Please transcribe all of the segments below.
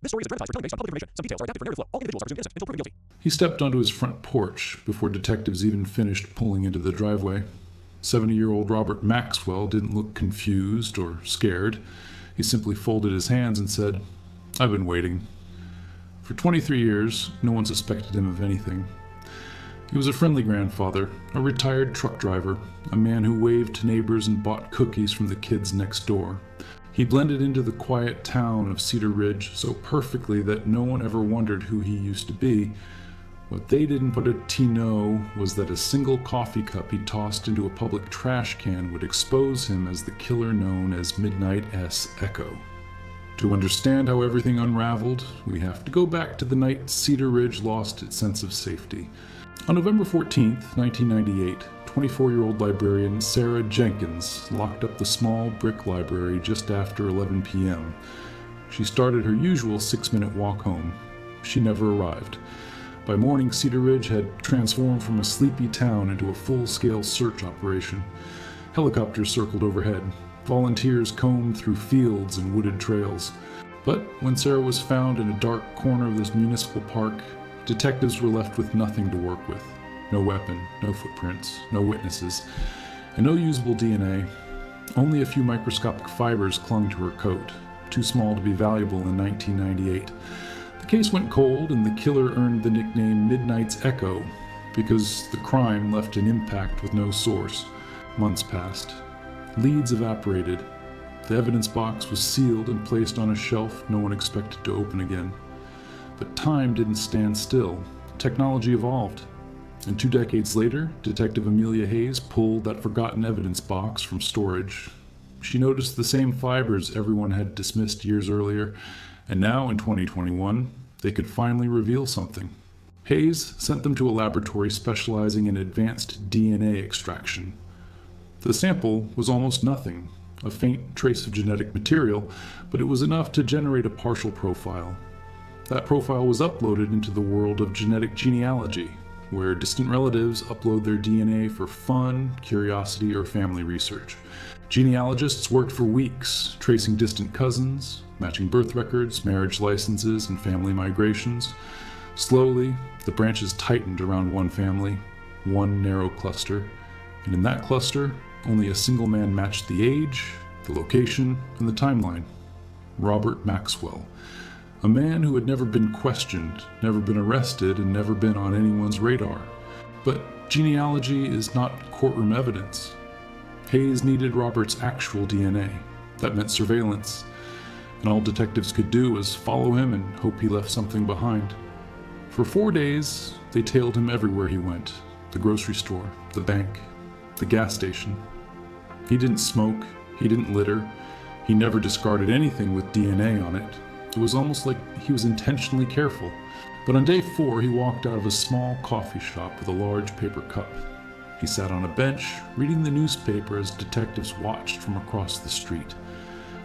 This story is dramatized for telling based on public information. Some details are adapted for narrative flow. All individuals are presumed innocent until proven guilty. He stepped onto his front porch before detectives even finished pulling into the driveway. 70-year-old Robert Maxwell didn't look confused or scared. He simply folded his hands and said, "I've been waiting." For 23 years, no one suspected him of anything. He was a friendly grandfather, a retired truck driver, a man who waved to neighbors and bought cookies from the kids next door. He blended into the quiet town of Cedar Ridge so perfectly that no one ever wondered who he used to be. What they didn't put a T know was that a single coffee cup he tossed into a public trash can would expose him as the killer known as Midnight S. Echo. To understand how everything unraveled, we have to go back to the night Cedar Ridge lost its sense of safety. On November 14, 1998, 24-year-old librarian Sarah Jenkins locked up the small brick library just after 11 p.m. She started her usual 6-minute walk home. She never arrived. By morning, Cedar Ridge had transformed from a sleepy town into a full-scale search operation. Helicopters circled overhead. Volunteers combed through fields and wooded trails. But when Sarah was found in a dark corner of this municipal park, detectives were left with nothing to work with. No weapon, no footprints, no witnesses, and no usable DNA. Only a few microscopic fibers clung to her coat, too small to be valuable in 1998. The case went cold, and the killer earned the nickname Midnight's Echo because the crime left an impact with no source. Months passed. Leads evaporated. The evidence box was sealed and placed on a shelf no one expected to open again. But time didn't stand still. Technology evolved. And 2 decades later, Detective Amelia Hayes pulled that forgotten evidence box from storage. She noticed the same fibers everyone had dismissed years earlier, and now in 2021, they could finally reveal something. Hayes sent them to a laboratory specializing in advanced DNA extraction. The sample was almost nothing, a faint trace of genetic material, but it was enough to generate a partial profile. That profile was uploaded into the world of genetic genealogy, where distant relatives upload their DNA for fun, curiosity, or family research. Genealogists worked for weeks, tracing distant cousins, matching birth records, marriage licenses, and family migrations. Slowly, the branches tightened around one family, one narrow cluster, and in that cluster, only a single man matched the age, the location, and the timeline. Robert Maxwell. A man who had never been questioned, never been arrested, and never been on anyone's radar. But genealogy is not courtroom evidence. Hayes needed Robert's actual DNA. That meant surveillance. And all detectives could do was follow him and hope he left something behind. For 4 days, they tailed him everywhere he went. The grocery store, the bank, the gas station. He didn't smoke, he didn't litter, he never discarded anything with DNA on it. It was almost like he was intentionally careful. But on day 4, he walked out of a small coffee shop with a large paper cup. He sat on a bench, reading the newspaper as detectives watched from across the street.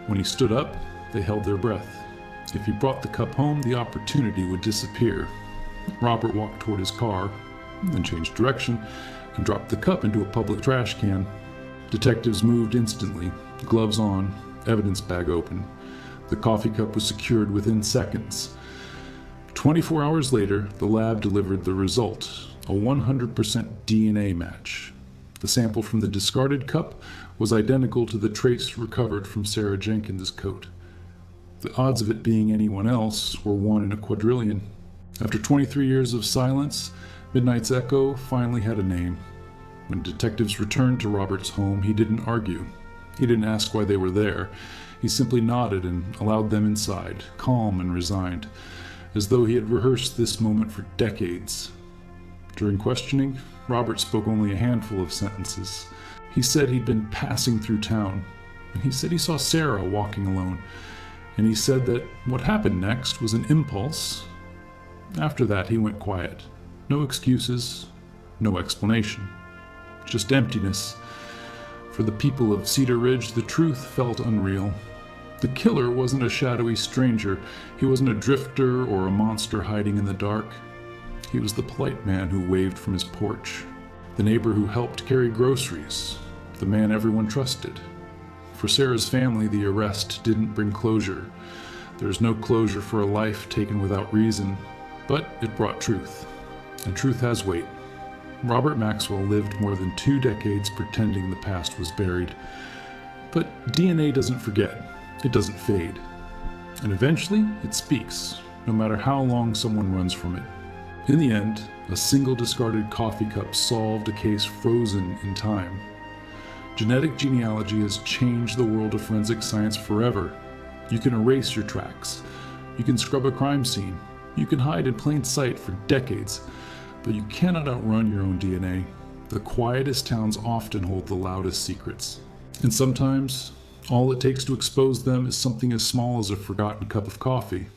When he stood up, they held their breath. If he brought the cup home, the opportunity would disappear. Robert walked toward his car, then changed direction, and dropped the cup into a public trash can. Detectives moved instantly, gloves on, evidence bag open. The coffee cup was secured within seconds. 24 hours later, the lab delivered the result, a 100% DNA match. The sample from the discarded cup was identical to the trace recovered from Sarah Jenkins' coat. The odds of it being anyone else were 1 in a quadrillion. After 23 years of silence, Midnight's Echo finally had a name. When detectives returned to Robert's home, he didn't argue. He didn't ask why they were there. He simply nodded and allowed them inside, calm and resigned, as though he had rehearsed this moment for decades. During questioning, Robert spoke only a handful of sentences. He said he'd been passing through town. He said he saw Sarah walking alone. And he said that what happened next was an impulse. After that, he went quiet. No excuses, no explanation. Just emptiness. For the people of Cedar Ridge, the truth felt unreal. The killer wasn't a shadowy stranger. He wasn't a drifter or a monster hiding in the dark. He was the polite man who waved from his porch, the neighbor who helped carry groceries, the man everyone trusted. For Sarah's family, the arrest didn't bring closure. There's no closure for a life taken without reason, but it brought truth. And truth has weight. Robert Maxwell lived more than 2 decades pretending the past was buried. But DNA doesn't forget. It doesn't fade. And eventually, it speaks, no matter how long someone runs from it. In the end, a single discarded coffee cup solved a case frozen in time. Genetic genealogy has changed the world of forensic science forever. You can erase your tracks. You can scrub a crime scene. You can hide in plain sight for decades. But you cannot outrun your own DNA. The quietest towns often hold the loudest secrets. And sometimes, all it takes to expose them is something as small as a forgotten cup of coffee.